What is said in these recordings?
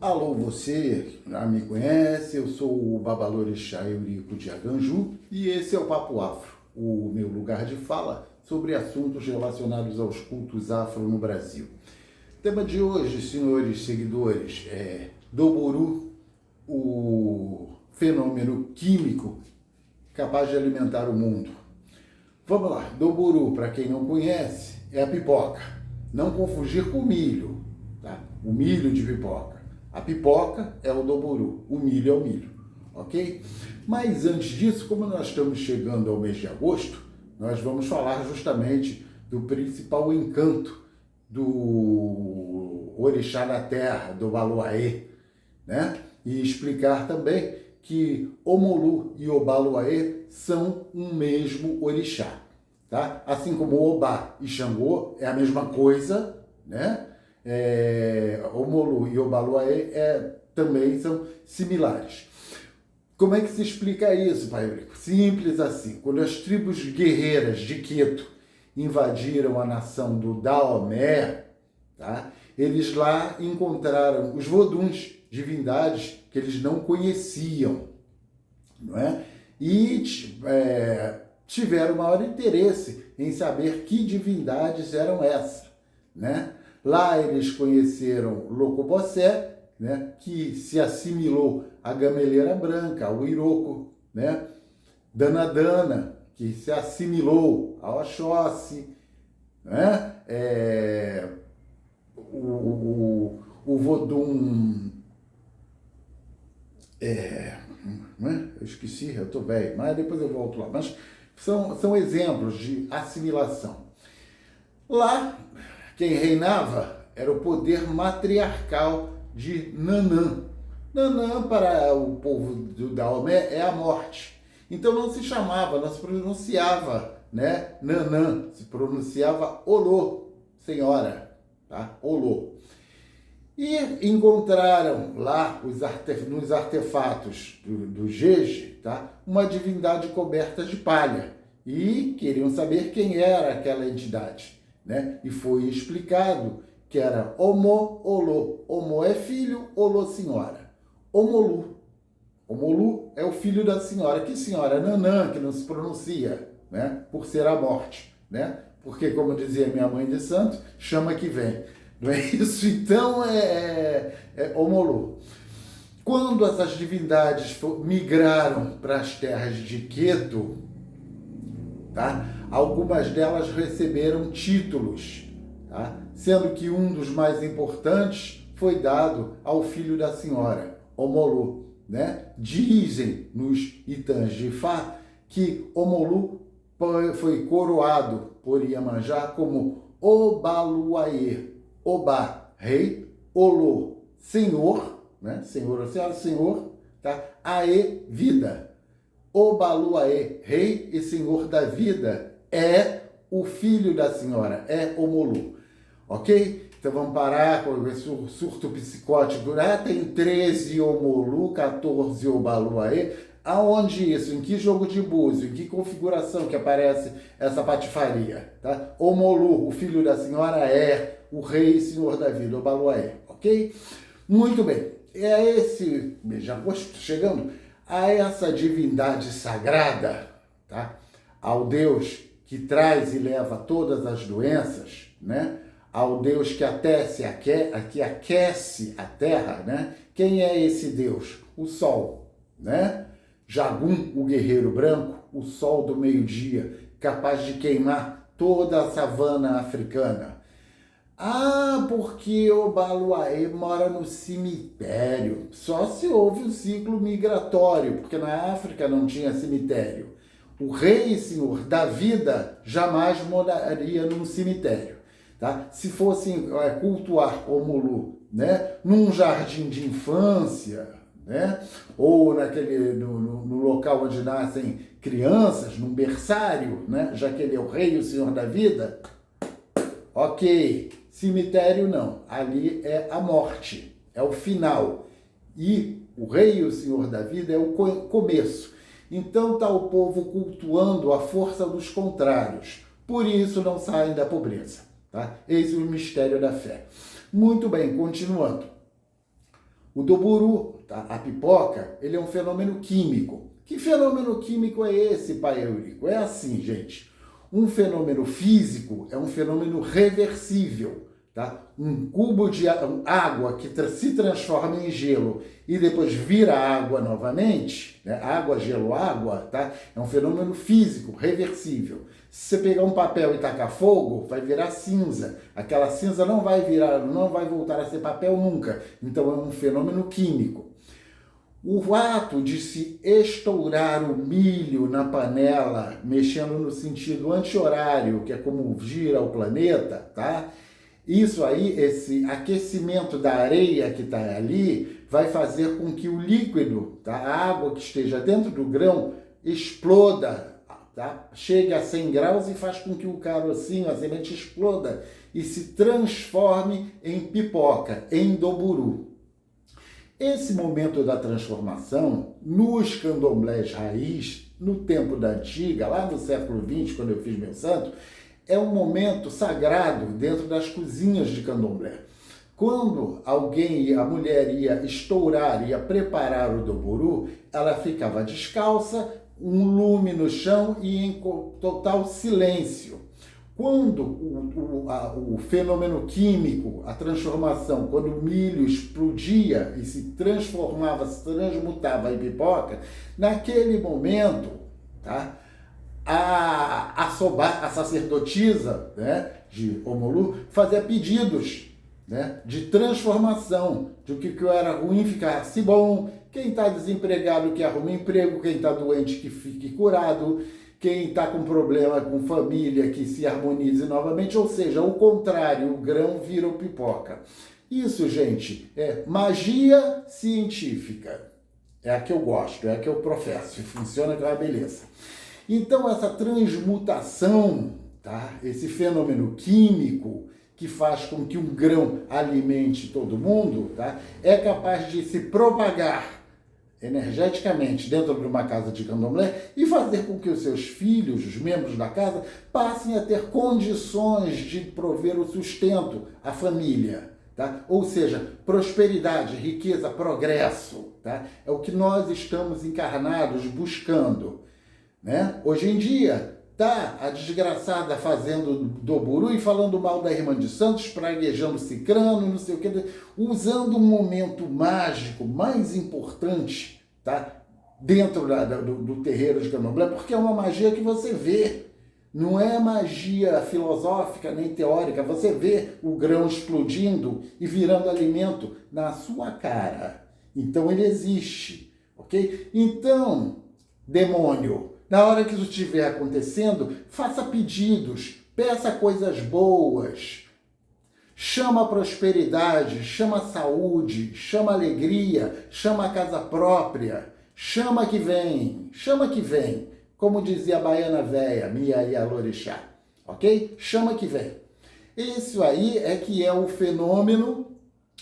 Alô, você já me conhece, eu sou o Babalorixá Eurico de Aganju e esse é o Papo Afro, o meu lugar de fala sobre assuntos relacionados aos cultos afro no Brasil. O tema de hoje, senhores seguidores, é Doboru, o fenômeno químico capaz de alimentar o mundo. Vamos lá, Doboru, para quem não conhece, é a pipoca. Não confundir com o milho, tá? O milho de pipoca. A pipoca é o Doboru, o milho é o milho, ok? Mas antes disso, como nós estamos chegando ao mês de agosto, nós vamos falar justamente do principal encanto do orixá da terra, do Obaluayê, né? E explicar também que Omolu e Obaluayê são um mesmo orixá, tá? Assim como Obá e Xangô é a mesma coisa, né? Omolu e Obaluayê também são similares. Como é que se explica isso, Pai Eurico? Simples assim. Quando as tribos guerreiras de Queto invadiram a nação do Daomé, tá? Eles lá encontraram os voduns, divindades que eles não conheciam, não é? E tiveram maior interesse em saber que divindades eram essas, né? Lá eles conheceram Locopossé, né, que se assimilou à Gameleira Branca, ao Iroko, né? Danadana, que se assimilou ao Oxóssi, né? O Vodum... eu esqueci, eu estou velho, mas depois eu volto lá. Mas são exemplos de assimilação. Lá, quem reinava era o poder matriarcal de Nanã. Nanã, para o povo do Daomé, é a morte. Então não se chamava, não se pronunciava, né, Nanã, se pronunciava Olô, senhora, tá? Olô. E encontraram lá nos artefatos do Jeje, tá, uma divindade coberta de palha. E queriam saber quem era aquela entidade, né? E foi explicado que era Omo Olô. Omo é filho, Olô senhora. Omolu. Omolu é o filho da senhora. Que senhora? Nanã, que não se pronuncia, né? Por ser a morte, né? Porque, como dizia minha mãe de santo, chama que vem. Não é isso? Então é Omolu. Quando essas divindades migraram para as terras de Queto, tá? Algumas delas receberam títulos, tá? Sendo que um dos mais importantes foi dado ao filho da senhora, Omolu, né? Dizem nos Itãs de Ifá que Omolu foi coroado por Iemanjá como Obaluayê. Obá, rei, Olô, senhor, né? Senhor ou senhora, senhor, tá? Aê, vida. Obaluayê, rei e senhor da vida, é o filho da senhora, é Omolu, ok? Então vamos parar com esse surto psicótico. Tem 13 Omolu, 14 Obaluayê. Aonde isso? Em que jogo de búzio? Em que configuração que aparece essa patifaria? Tá? Omolu, o filho da senhora, é o rei e senhor da vida, Obaluayê, ok? Muito bem. É esse mês de agosto, chegando a essa divindade sagrada, tá? Ao Deus que traz e leva todas as doenças, né? Ao Deus que que aquece a terra, né? Quem é esse Deus? O Sol, né? Jagum, o guerreiro branco, o sol do meio-dia, capaz de queimar toda a savana africana. Ah, porque o Obaluayê mora no cemitério. Só se houve um ciclo migratório, porque na África não tinha cemitério. O rei e senhor da vida jamais moraria num cemitério, tá? Se fossem cultuar Omolu, né, num jardim de infância, né, ou no local onde nascem crianças, num berçário, né, já que ele é o rei e o senhor da vida, ok. Cemitério não, ali é a morte, é o final. E o rei e o senhor da vida é o começo. Então está o povo cultuando a força dos contrários. Por isso não saem da pobreza. Tá? Eis o mistério da fé. Muito bem, continuando. O doburu, tá? A pipoca, ele é um fenômeno químico. Que fenômeno químico é esse, pai Eurico? É assim, gente. Um fenômeno físico é um fenômeno reversível. Tá? Um cubo de água que se transforma em gelo e depois vira água novamente, né? Água, gelo, água, tá? É um fenômeno físico, reversível. Se você pegar um papel e tacar fogo, vai virar cinza. Aquela cinza não vai voltar a ser papel nunca. Então é um fenômeno químico. O ato de se estourar o milho na panela, mexendo no sentido anti-horário, que é como gira o planeta, tá? Isso aí, esse aquecimento da areia que está ali, vai fazer com que o líquido, tá? A água que esteja dentro do grão, exploda, tá? Chegue a 100 graus e faz com que o carocinho, a semente, exploda e se transforme em pipoca, em doburu. Esse momento da transformação, nos candomblés raiz, no tempo da antiga, lá no século XX, quando eu fiz meu santo, é um momento sagrado dentro das cozinhas de candomblé. Quando a mulher ia estourar, ia preparar o doburu, ela ficava descalça, um lume no chão e em total silêncio. Quando o fenômeno químico, a transformação, quando o milho explodia e se transformava, se transmutava em pipoca, naquele momento, tá? A sacerdotisa, né, de Omolu fazia pedidos, né, de transformação, de que era ruim ficasse bom, quem está desempregado que arrume emprego, quem está doente que fique curado, quem está com problema com família que se harmonize novamente, ou seja, o contrário, o grão vira o pipoca. Isso, gente, é magia científica. É a que eu gosto, é a que eu professo, funciona com a beleza. Então, essa transmutação, tá? Esse fenômeno químico que faz com que um grão alimente todo mundo, tá? É capaz de se propagar energeticamente dentro de uma casa de candomblé e fazer com que os seus filhos, os membros da casa, passem a ter condições de prover o sustento à família. Tá? Ou seja, prosperidade, riqueza, progresso. Tá? É o que nós estamos encarnados buscando. Né? Hoje em dia, tá a desgraçada fazendo doburu e falando mal da irmã de Santos, praguejando cicrano, não sei o que, usando um momento mágico mais importante, tá? Dentro do terreiro de candomblé, porque é uma magia que você vê. Não é magia filosófica nem teórica, você vê o grão explodindo e virando alimento na sua cara. Então ele existe, ok? Então, demônio, na hora que isso estiver acontecendo, faça pedidos, peça coisas boas, chama a prosperidade, chama a saúde, chama a alegria, chama a casa própria, chama que vem, como dizia a baiana véia, Mia Ialorixá, ok? Chama que vem. Isso aí é que é o fenômeno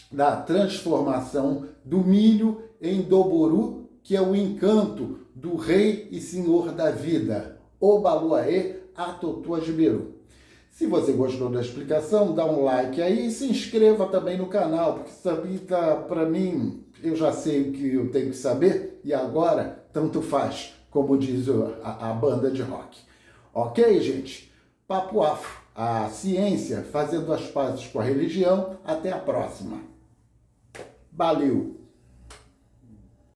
da transformação do milho em doburu, que é o encanto do rei e senhor da vida, Obaluaê Atotua Jibiru. Se você gostou da explicação, dá um like aí e se inscreva também no canal, porque sabe, para mim, eu já sei o que eu tenho que saber e agora tanto faz, como diz a banda de rock. Ok, gente? Papo Afro, a ciência fazendo as pazes com a religião. Até a próxima. Valeu!